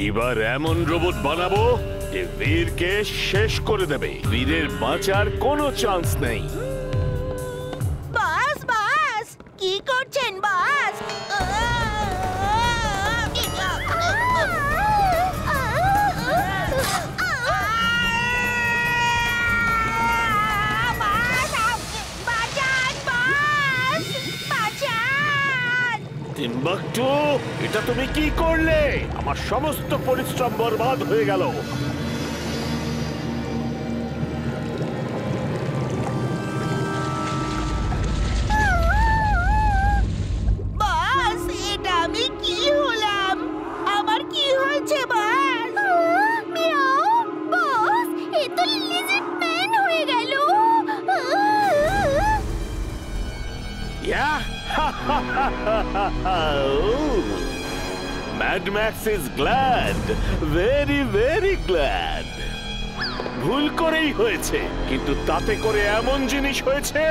এবার এমন রোবট বানাবো যে বীরকে শেষ করে দেবে। বীরের বাঁচার কোনো চান্স নেই। বস বস কি করছেন বস? টিম্বাকটু, এটা তুমি কি করলে? আমার সমস্ত পরিশ্রম বরবাদ হয়ে গেল। বস, এটা আমি কি হলাম? আমার কি হয়েছে বস? মিয়াও বস, এ তো লিজেন্ড ম্যান হয়ে গেল। Yeah? Mad Max is glad, very very glad. ভুল করেই হয়েছে, কিন্তু তাতে করে এমন জিনিস হয়েছে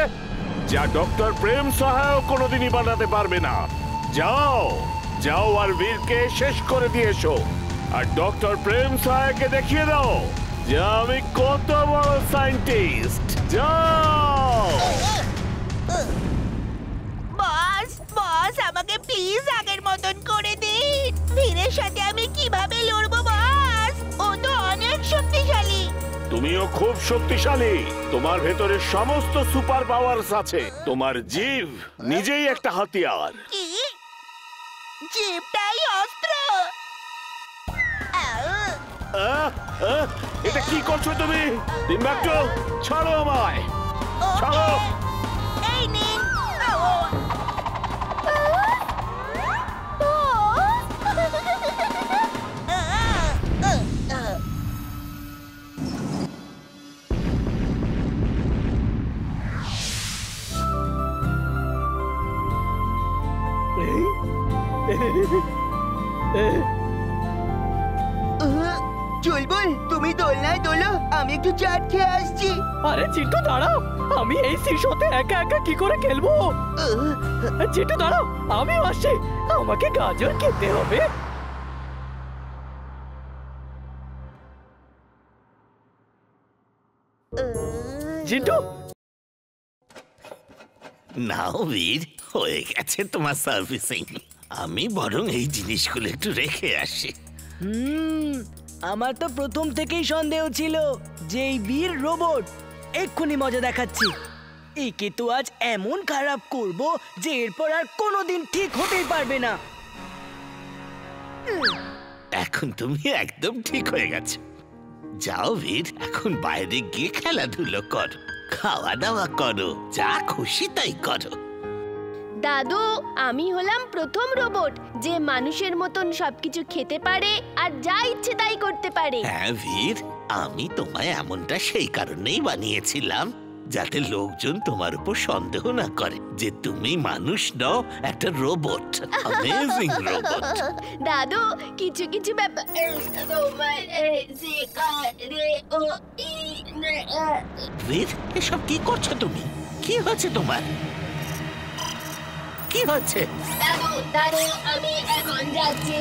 যা ডক্টর প্রেম সাহাও কোনোদিনই বানাতে পারবে না। যাও যাও আর বীরকে শেষ করে দিয়ে এসো, আর ডক্টর প্রেম সাহাকে দেখিয়ে দাও যে আমি কত বড় সায়েন্টিস্ট। যাও। বস বস, আমাকে প্লিজ আগের মতন করে দিন। বীরের সাথে আমি কিভাবে লড়বো বস? ও তো অনেক শক্তিশালী। তুমিও খুব শক্তিশালী। তোমার ভেতরে সমস্ত সুপার পাওয়ারস আছে। তোমার জিভ নিজেই একটা হাতিয়ার। কি? জিভটাই অস্ত্র? এটা কি করছো তুমি? টিম্বাকটু, ছাড়ো আমায়, ছাড়ো। এই নিন। চুলবুল, তুমি দোলনায় দোলো, আমি একটু চাট খেয়ে আসছি। আরে চিন্টু দাঁড়াও, আমি এই শিশুতে একা একা কি করে খেলবো? চিন্টু দাঁড়াও, আমিও আসছি, আমাকে গাজর খেতে হবে। চিন্টু, নাও বীর, হয়ে গেছে তোমার সার্ভিসিং। আমি বরং এই জিনিসগুলো একটু রেখে আসি। আমার তো প্রথম থেকেই সন্দেহ ছিল যে এই বীর রোবট। এক্ষুনি মজা দেখাচ্ছি। একে তো আজ এমন খারাপ করব যে এরপর আর কোনোদিন ঠিক হতেই পারবে না। এখন তুমি একদম ঠিক হয়ে গেছো। যাও বীর, এখন বাইরে গিয়ে খেলাধুলো করো, খাওয়া দাওয়া করো, যা খুশি তাই করো। দাদু, আমি হলাম প্রথম রোবট যে মানুষের মতন সবকিছু খেতে পারে আর যা ইচ্ছে তাই করতে পারে। হ্যাঁ বীর, আমি তোমায় এমনটা সেই কারণেই বানিয়েছিলাম যাতে লোকজন তোমার উপর সন্দেহ না করে যে তুমি মানুষ নও, একটা রোবট, অ্যামেজিং রোবট। দাদু, কিছু কিছু ব্যাপার বীর, এসব কি করছো তুমি? কি হয়েছে তোমার? কি হচ্ছে? দাদু দাদু, আমি এখন যাচ্ছি।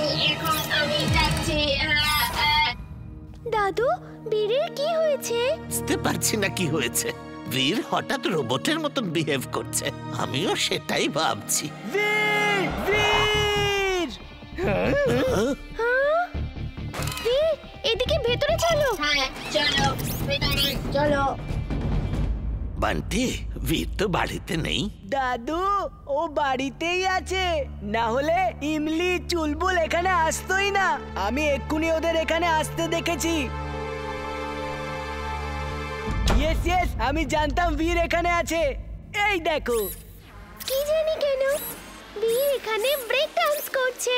দাদু, বীরের কি হয়েছে? বুঝতে পারছি না কি হয়েছে। বীর হঠাৎ রোবটের মতন বিহেভ করছে, আমিও সেটাই ভাবছি। বীর, বীর! বীর, এদিকে ভেতরে চলো। হ্যাঁ চলো, ভেতরে চলো। বান্টি, বীর তো বাড়িতে নেই। দাদু, ও বাড়িতেই আছে, না হলে ইমলি চুলবুল এখানে আসতোই না। আমি এক্ষুনি ওদের এখানে আসতে দেখেছি। ইয়েস ইয়েস, আমি জানতাম বীর এখানে আছে। এই দেখো। কি জানি কেন বীর এখানে ব্রেক ডান্স করছে।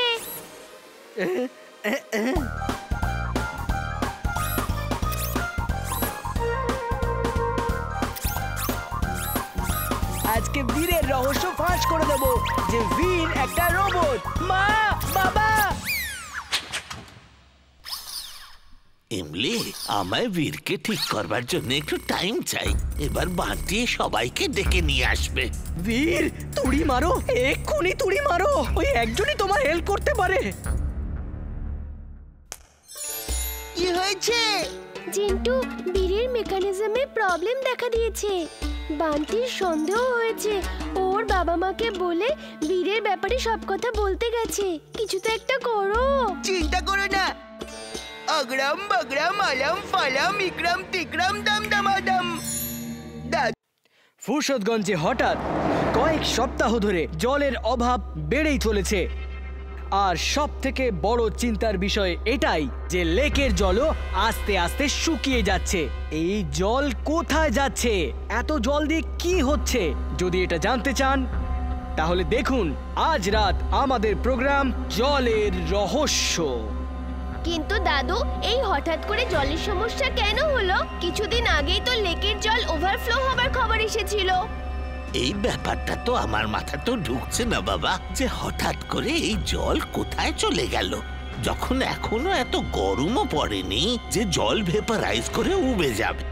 আজকে বীরের রহস্য ফাঁস করে দেবো যে বীর একটা রোবট। মা, বাবা! ইমলি, আমায় বীরকে ঠিক করবার জন্য একটু টাইম চাই। এবার বান্টি সবাইকে ডেকে নিয়ে আসবে। বীর, তুড়ি মারো, এক্ষুনি তুড়ি মারো। ওই একজনই তোমার হেল্প করতে পারে। কি হয়েছে? জিন্টু, বীরের মেকানিজমে প্রবলেম দেখা দিয়েছে। বান্টির সন্দেহ হয়েছে, ওর বাবা মাকে বলে বীরের ব্যাপারে সব কথা বলতে গেছে। কিছু তো একটা করো। চিন্তা করো না, অগ্রাম বগ্রাম আলাম ফালাম ইকরাম তিকরাম দাম দামাদাম। ফুরসতগঞ্জে হঠাৎ কয়েক সপ্তাহ ধরে জলের অভাব বেড়েই চলেছে। আর সব থেকে বড় চিন্তার বিষয় এটাই যে লেকের জলও আস্তে আস্তে শুকিয়ে যাচ্ছে। এই জল কোথায় যাচ্ছে? এত জল দিয়ে কি হচ্ছে? যদি এটা জানতে চান তাহলে দেখুন আজ রাত আমাদের প্রোগ্রাম জলের রহস্য। কিন্তু দাদু, এই হঠাৎ করে জলের সমস্যা কেন হলো? কিছুদিন আগেই তো লেকের জল ওভারফ্লো হবার খবর এসেছিল। এই ব্যাপারটা তো আমার মাথা তো ঢুকছে না বাবা, যে হঠাৎ করে এই জল কোথায় চলে গেল, যখন এখনো এত গরমও পড়েনি যে জল ভেপারাইজ করে উবে যাবে।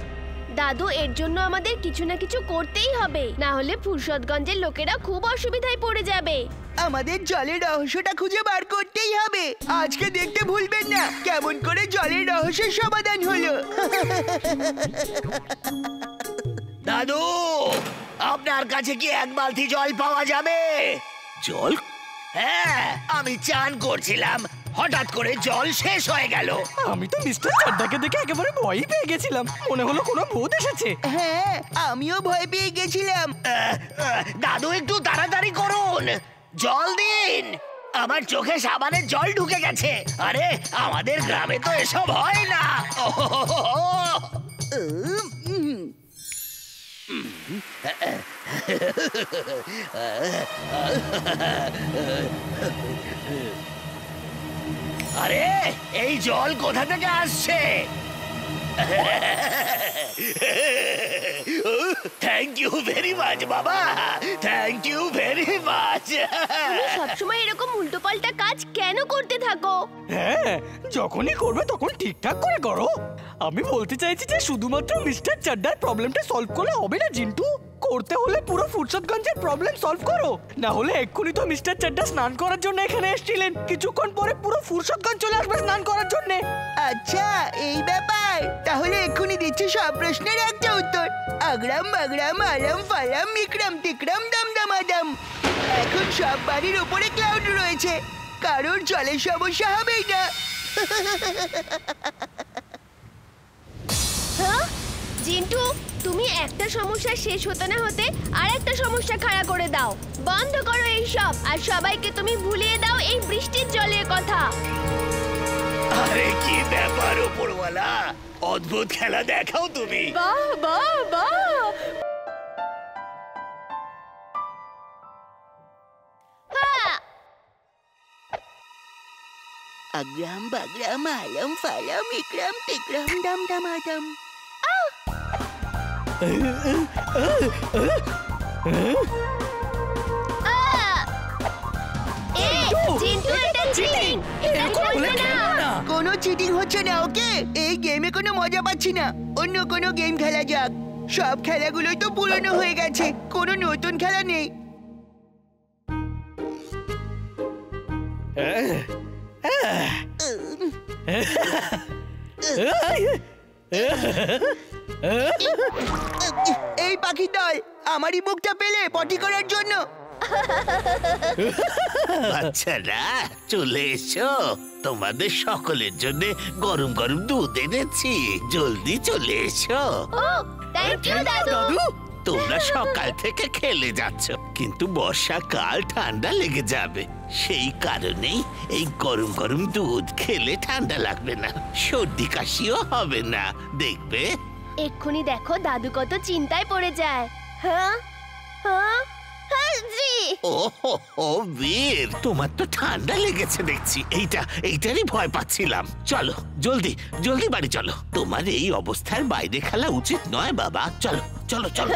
দাদু, এর জন্য আমাদের কিছু না কিছু করতেই হবে, না হলে ফুরসতগঞ্জের লোকেরা খুব অসুবিধায় পড়ে যাবে। আমাদের জলের রহস্যটা খুঁজে বার করতেই হবে। আজকে দেখতে ভুলবেন না কেমন করে জলের রহস্যের সমাধান হলো। দাদু, আপনার কাছে কি এক বালতি জল পাওয়া যাবে? জল? হ্যাঁ, আমি চান করছিলাম, হঠাৎ করে জল শেষ হয়ে গেল। আমি তো মিস্টার চাড্ডাকে দেখে একেবারে ভয়ই পেয়ে গেছিলাম, মনে হলো কোনো ভূত এসেছে। হ্যাঁ, আমিও ভয় পেয়ে গেছিলাম। দাদু, একটু তাড়াতাড়ি করুন, জল দিন। আমার চোখে সাবানের জল ঢুকে গেছে। আরে, আমাদের গ্রামে তো এসব হয় না। আরে, এই জল কোথা থেকে আসছে? থ্যাংক ইউ ভেরি মাচ বাবা, থ্যাংক ইউ ভেরি মাচ। তুমি সবসময় এরকম উল্টোপাল্টা কাজ কেন করতে থাকো? হ্যাঁ, যখনই করবে তখন ঠিকঠাক করে করো। আমি বলতে চাইছি যে শুধুমাত্র মিস্টার চাড্ডার প্রবলেমটা সলভ করলে হবে না জিন্টু, করতে হলে পুরো ফুরসতগঞ্জের প্রবলেম সলভ করো। না হলে এক্ষুনি তো মিস্টার চাড্ডা স্নান করার জন্য এখানে এসেছিলেন, কিছুক্ষণ পরে পুরো ফুরসতগঞ্জ চলে আসবে স্নান করার জন্য। আচ্ছা, এই ব্যাপার। তাহলে এক্ষুনি দিচ্ছি সব প্রশ্নের একটা উত্তর। আগ্রাম বাগ্রাম আলাম ফালাম ইকরাম তিকরাম দাম দামাদাম। এখন সব বাড়ির উপরে ক্লাউড রয়েছে, কারোর জলের সমস্যা হবেই না। হ্যাঁ জিন্টু, তুমি একটা সমস্যা শেষ হতে না হতে আর একটা সমস্যা খাড়া করে দাও। বন্ধ করো এই সব, আর সবাইকে তুমি ভুলিয়ে দাও এই বৃষ্টির জলের কথা। আরে কি ব্যাপার উপরওয়ালা, অদ্ভুত খেলা দেখাও তুমি। বাহ বাহ বাহ। হ্যাঁ, আগ্রাম বাগ্রাম আলাম ফালাম ইকরাম তিকরাম দাম দামাদাম। জিন্টু, এটা চিটিং, এটা করবে না। কোনো চিটিং হচ্ছে না, ওকে? এই গেমে কোনো মজা পাচ্ছি না, অন্য কোনো গেম খেলা যাক। সব খেলাগুলোই তো পুরনো হয়ে গেছে, কোনো নতুন খেলা নেই। এই পাখি দল, আমারই মুখটা পেলে পটি করার জন্য। বাচ্চারা চলে এসো, তোমাদের সকলের জন্য গরম গরম দুধ এনেছি, জলদি চলে এসো। ও, থ্যাংক ইউ দাদু। তোমরা সকাল থেকে খেলে যাচ্ছ, কিন্তু বর্ষাকাল ঠান্ডা লেগে যাবে, সেই কারণেই এই গরম গরম দুধ খেলে ঠান্ডা লাগবে না, সর্দি কাশিও হবে না, দেখবে। এক্ষুনি দেখো দাদু কত চিন্তায় পড়ে যায়। হ্যাঁ হ্যাঁ হ্যাঁ জি। ও বীর, তোমার তো ঠান্ডা লেগেছে দেখছি, এইটারই ভয় পাচ্ছিলাম। চলো জলদি জলদি বাড়ি চলো, তোমার এই অবস্থার বাইরে খেলা উচিত নয় বাবা, চলো চলো চলো।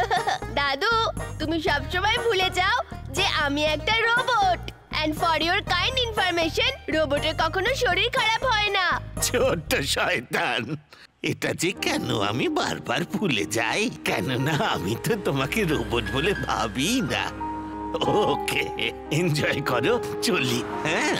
দাদু, তুমি সবসময় ভুলে যাও যে আমি একটা robot. And for your kind information, রোবটের কখনো শরীর খারাপ হয় না। ছোট্ট শয়তান, এটা যে কেন আমি বারবার ভুলে যাই, কেননা আমি তো তোমাকে রোবট বলে ভাবি না। ওকে, এনজয় করো, চলি। হ্যাঁ,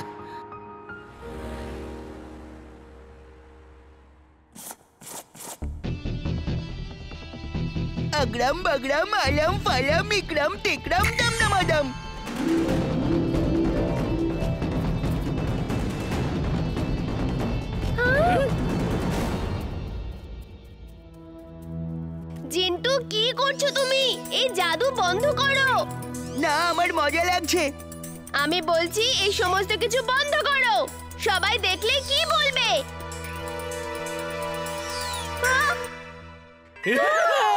আগড়াম বাগড়াম আলাম ফালাম ইকরাম টিকরাম দমদমাদম। জিন্টু কি করছো তুমি? এই জাদু বন্ধ করো। না, আমার মজা লাগছে। আমি বলছি এই সমস্ত কিছু বন্ধ করো। সবাই দেখলে কি বলবে? আহ!